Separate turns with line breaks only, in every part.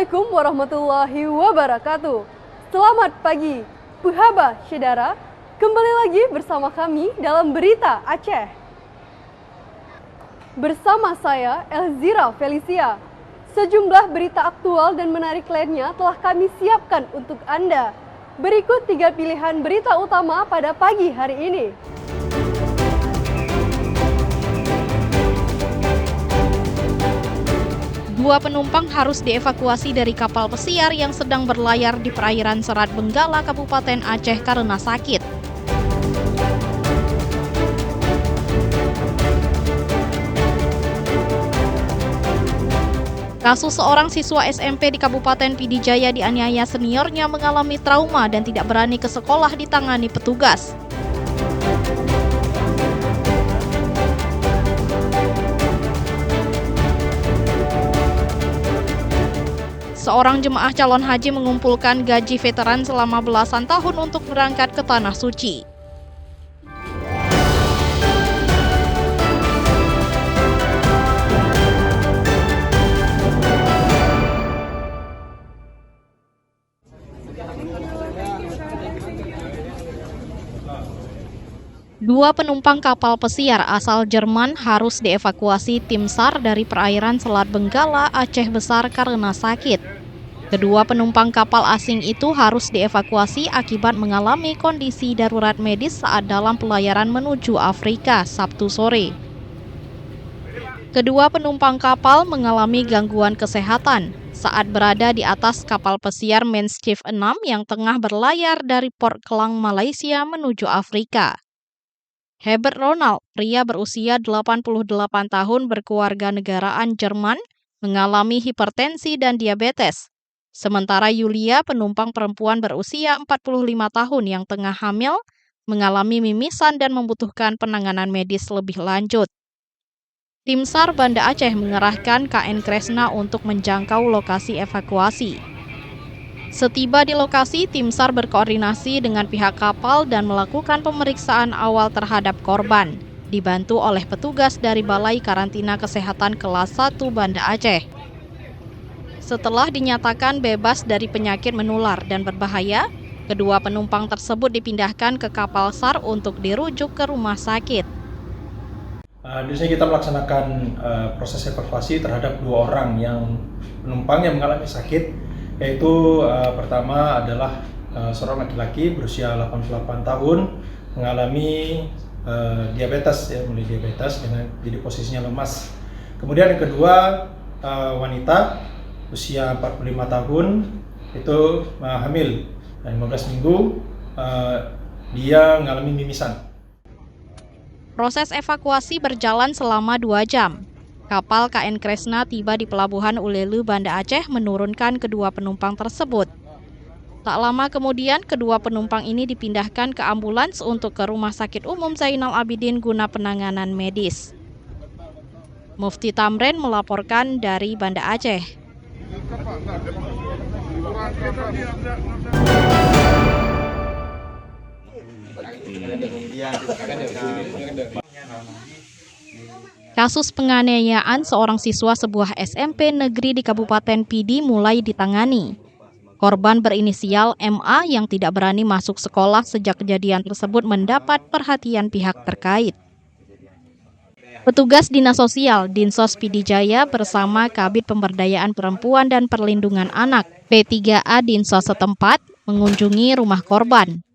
Assalamualaikum warahmatullahi wabarakatuh. Selamat pagi, Puhaba Syedara. Kembali lagi bersama kami dalam Berita Aceh. Bersama saya, Elzira Felicia. Sejumlah berita aktual dan menarik lainnya telah kami siapkan untuk Anda. Berikut 3 pilihan berita utama pada pagi hari ini.
Dua penumpang harus dievakuasi dari kapal pesiar yang sedang berlayar di perairan Selat Benggala, Kabupaten Aceh karena sakit. Kasus seorang siswa SMP di Kabupaten Pidi Jaya dianiaya seniornya mengalami trauma dan tidak berani ke sekolah ditangani petugas. Seorang jemaah calon haji mengumpulkan gaji veteran selama belasan tahun untuk berangkat ke Tanah Suci. Dua penumpang kapal pesiar asal Jerman harus dievakuasi tim SAR dari perairan Selat Benggala, Aceh Besar karena sakit. Kedua penumpang kapal asing itu harus dievakuasi akibat mengalami kondisi darurat medis saat dalam pelayaran menuju Afrika Sabtu sore. Kedua penumpang kapal mengalami gangguan kesehatan saat berada di atas kapal pesiar Manschief 6 yang tengah berlayar dari Port Klang, Malaysia menuju Afrika. Herbert Ronald, pria berusia 88 tahun berkeluarga negaraan Jerman, mengalami hipertensi dan diabetes. Sementara Yulia, penumpang perempuan berusia 45 tahun yang tengah hamil, mengalami mimisan dan membutuhkan penanganan medis lebih lanjut. Tim SAR Banda Aceh mengerahkan KN Kresna untuk menjangkau lokasi evakuasi. Setiba di lokasi, tim SAR berkoordinasi dengan pihak kapal dan melakukan pemeriksaan awal terhadap korban, dibantu oleh petugas dari Balai Karantina Kesehatan Kelas 1 Banda Aceh. Setelah dinyatakan bebas dari penyakit menular dan berbahaya, kedua penumpang tersebut dipindahkan ke kapal SAR untuk dirujuk ke rumah sakit.
Di sini kita melaksanakan proses evakuasi terhadap 2 orang yang penumpang yang mengalami sakit, yaitu pertama adalah seorang laki-laki berusia 88 tahun mengalami diabetes, mulai diabetes dengan jadi posisinya lemas. Kemudian yang kedua wanita usia 45 tahun itu hamil dan 15 minggu dia mengalami mimisan.
Proses evakuasi berjalan selama 2 jam. Kapal KN Kresna tiba di Pelabuhan Ulelu, Banda Aceh menurunkan kedua penumpang tersebut. Tak lama kemudian, kedua penumpang ini dipindahkan ke ambulans untuk ke Rumah Sakit Umum Zainal Abidin guna penanganan medis. Mufti Tamrin melaporkan dari Banda Aceh. Kasus penganiayaan seorang siswa sebuah SMP negeri di Kabupaten Pidi mulai ditangani. Korban berinisial MA yang tidak berani masuk sekolah sejak kejadian tersebut mendapat perhatian pihak terkait. Petugas Dinas Sosial Dinsos Pidi Jaya bersama Kabid Pemberdayaan Perempuan dan Perlindungan Anak P3A Dinsos setempat mengunjungi rumah korban.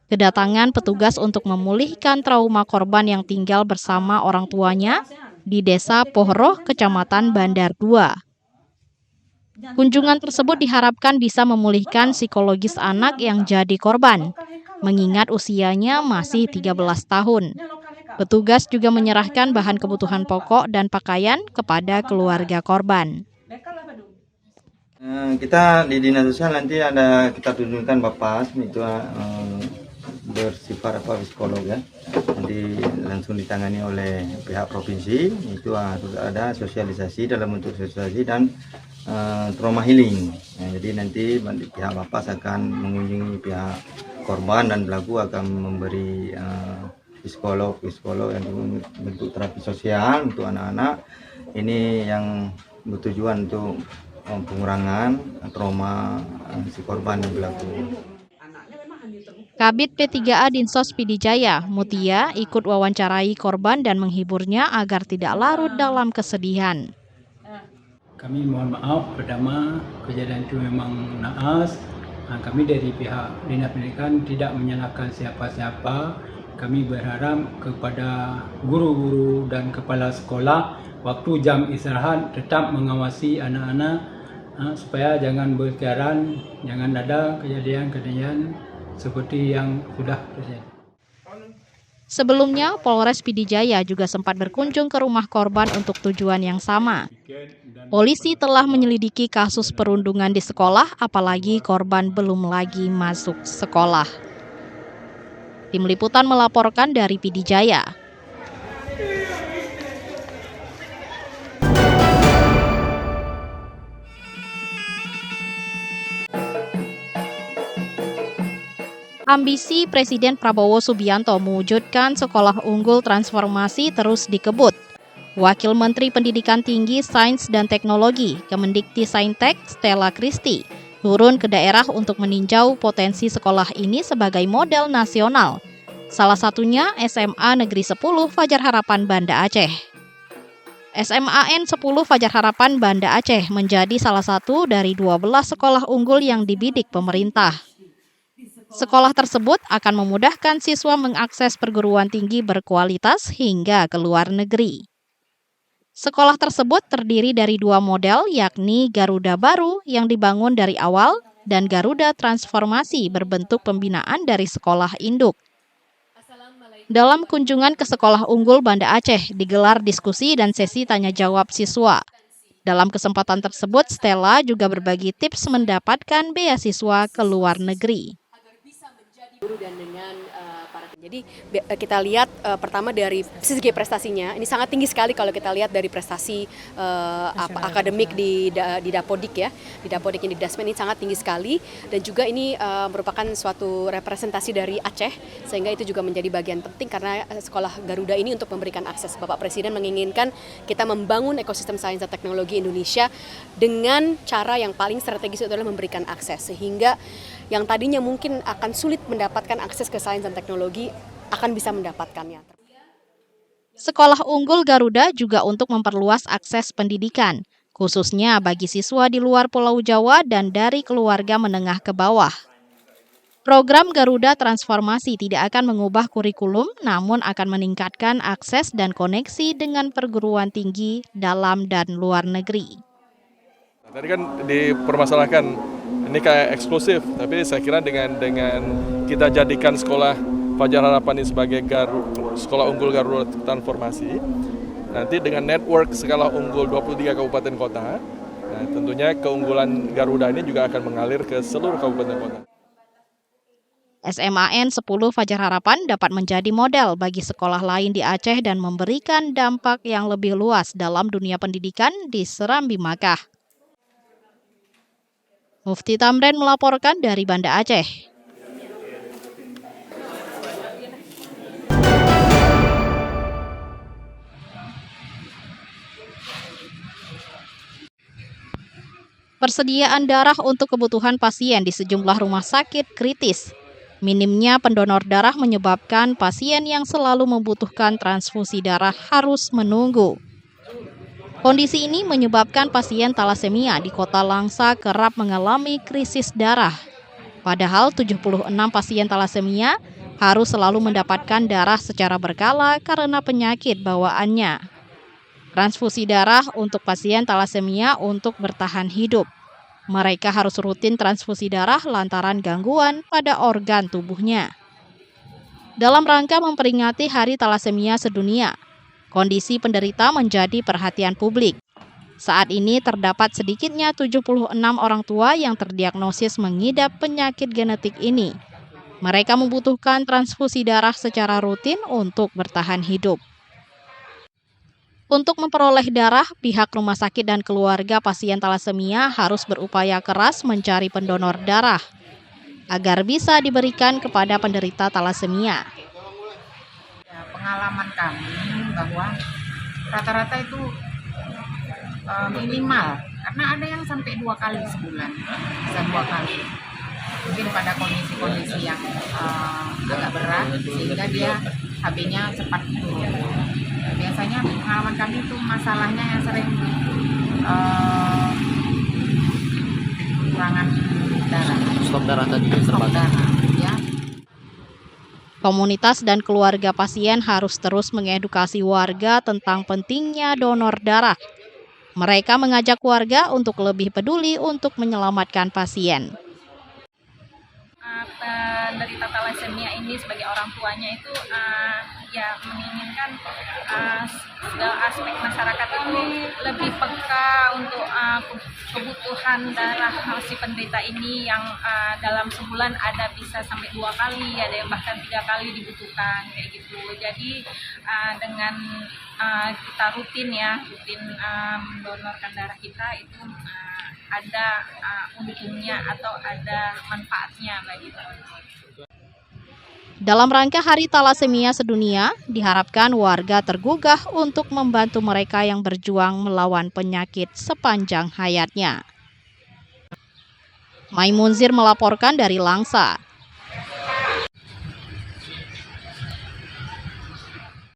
Kedatangan petugas untuk memulihkan trauma korban yang tinggal bersama orang tuanya di Desa Pohroh, Kecamatan Bandar 2. Kunjungan tersebut diharapkan bisa memulihkan psikologis anak yang jadi korban, mengingat usianya masih 13 tahun. Petugas juga menyerahkan bahan kebutuhan pokok dan pakaian kepada keluarga korban.
Kita di Dinas Sosial nanti kita tunjukkan Bapak itu bersifat psikolog ya, nanti langsung ditangani oleh pihak provinsi. Itu harus ada sosialisasi dalam bentuk sosialisasi dan trauma healing. Jadi nanti pihak Bapak akan mengunjungi pihak korban dan pelaku akan memberi psikolog yang bentuk terapi sosial untuk anak-anak ini yang bertujuan untuk pengurangan trauma si korban yang berlaku.
Kabid P3A Dinsos Pidijaya, Mutia, ikut wawancarai korban dan menghiburnya agar tidak larut dalam kesedihan.
Kami mohon maaf pertama kejadian itu memang naas. Kami dari pihak Dinas Pendidikan tidak menyalahkan siapa-siapa. Kami berharap kepada guru-guru dan kepala sekolah waktu jam istirahat tetap mengawasi anak-anak supaya jangan berkeliaran, jangan ada kejadian-kejadian seperti yang sudah terjadi.
Sebelumnya, Polres Pidijaya juga sempat berkunjung ke rumah korban untuk tujuan yang sama. Polisi telah menyelidiki kasus perundungan di sekolah, apalagi korban belum lagi masuk sekolah. Tim Liputan melaporkan dari Pidijaya. Ambisi Presiden Prabowo Subianto mewujudkan sekolah unggul transformasi terus dikebut. Wakil Menteri Pendidikan Tinggi, Sains dan Teknologi, Kemendikti-Saintek, Stella Christy, turun ke daerah untuk meninjau potensi sekolah ini sebagai model nasional. Salah satunya SMA Negeri 10 Fajar Harapan Banda Aceh. SMAN 10 Fajar Harapan Banda Aceh menjadi salah satu dari 12 sekolah unggul yang dibidik pemerintah. Sekolah tersebut akan memudahkan siswa mengakses perguruan tinggi berkualitas hingga ke luar negeri. Sekolah tersebut terdiri dari 2 model, yakni Garuda Baru yang dibangun dari awal dan Garuda Transformasi berbentuk pembinaan dari sekolah induk. Dalam kunjungan ke Sekolah Unggul Banda Aceh, digelar diskusi dan sesi tanya-jawab siswa. Dalam kesempatan tersebut, Stella juga berbagi tips mendapatkan beasiswa ke luar negeri.
Dan dengan jadi kita lihat pertama dari segi prestasinya ini sangat tinggi sekali kalau kita lihat dari prestasi akademik di Dapodik ya, di Dapodik ini di Dasmen ini sangat tinggi sekali, dan juga ini merupakan suatu representasi dari Aceh, sehingga itu juga menjadi bagian penting karena sekolah Garuda ini untuk memberikan akses. Bapak Presiden menginginkan kita membangun ekosistem sains dan teknologi Indonesia dengan cara yang paling strategis itu adalah memberikan akses, sehingga yang tadinya mungkin akan sulit mendapatkan akses ke sains dan teknologi akan bisa mendapatkannya.
Sekolah Unggul Garuda juga untuk memperluas akses pendidikan, khususnya bagi siswa di luar Pulau Jawa dan dari keluarga menengah ke bawah. Program Garuda Transformasi tidak akan mengubah kurikulum, namun akan meningkatkan akses dan koneksi dengan perguruan tinggi dalam dan luar negeri.
Tadi kan dipermasalahkan ini kayak eksklusif, tapi saya kira dengan kita jadikan sekolah Fajar Harapan ini sebagai sekolah unggul Garuda Transformasi, nanti dengan network skala unggul 23 kabupaten kota, nah tentunya keunggulan Garuda ini juga akan mengalir ke seluruh kabupaten kota.
SMAN 10 Fajar Harapan dapat menjadi model bagi sekolah lain di Aceh dan memberikan dampak yang lebih luas dalam dunia pendidikan di Serambi Makkah. Mufti Tamrin melaporkan dari Banda Aceh. Persediaan darah untuk kebutuhan pasien di sejumlah rumah sakit kritis. Minimnya pendonor darah menyebabkan pasien yang selalu membutuhkan transfusi darah harus menunggu. Kondisi ini menyebabkan pasien talasemia di Kota Langsa kerap mengalami krisis darah. Padahal 76 pasien talasemia harus selalu mendapatkan darah secara berkala karena penyakit bawaannya. Transfusi darah untuk pasien talasemia untuk bertahan hidup. Mereka harus rutin transfusi darah lantaran gangguan pada organ tubuhnya. Dalam rangka memperingati Hari Talasemia Sedunia, kondisi penderita menjadi perhatian publik. Saat ini terdapat sedikitnya 76 orang tua yang terdiagnosis mengidap penyakit genetik ini. Mereka membutuhkan transfusi darah secara rutin untuk bertahan hidup. Untuk memperoleh darah, pihak rumah sakit dan keluarga pasien talasemia harus berupaya keras mencari pendonor darah agar bisa diberikan kepada penderita talasemia.
Pengalaman kami bahwa rata-rata itu minimal karena ada yang sampai 2 kali sebulan, bisa 2 kali. Mungkin pada kondisi-kondisi yang agak berat sehingga dia HB-nya cepat turun. Biasanya pengalaman kami itu masalahnya yang sering kekurangan darah.
Stok darah tadi.
Stok darah, ya.
Komunitas dan keluarga pasien harus terus mengedukasi warga tentang pentingnya donor darah. Mereka mengajak warga untuk lebih peduli untuk menyelamatkan pasien.
Penderita thalassemia ini sebagai orang tuanya itu ya menginginkan segala aspek masyarakat ini lebih peka untuk kebutuhan darah si penderita ini yang dalam sebulan ada bisa sampai 2 kali, ada yang bahkan 3 kali dibutuhkan kayak gitu. Jadi dengan kita rutin mendonorkan darah kita itu ada untungnya atau ada manfaatnya bagi kita.
Dalam rangka Hari Thalassemia Sedunia, diharapkan warga tergugah untuk membantu mereka yang berjuang melawan penyakit sepanjang hayatnya. Maimunzir melaporkan dari Langsa.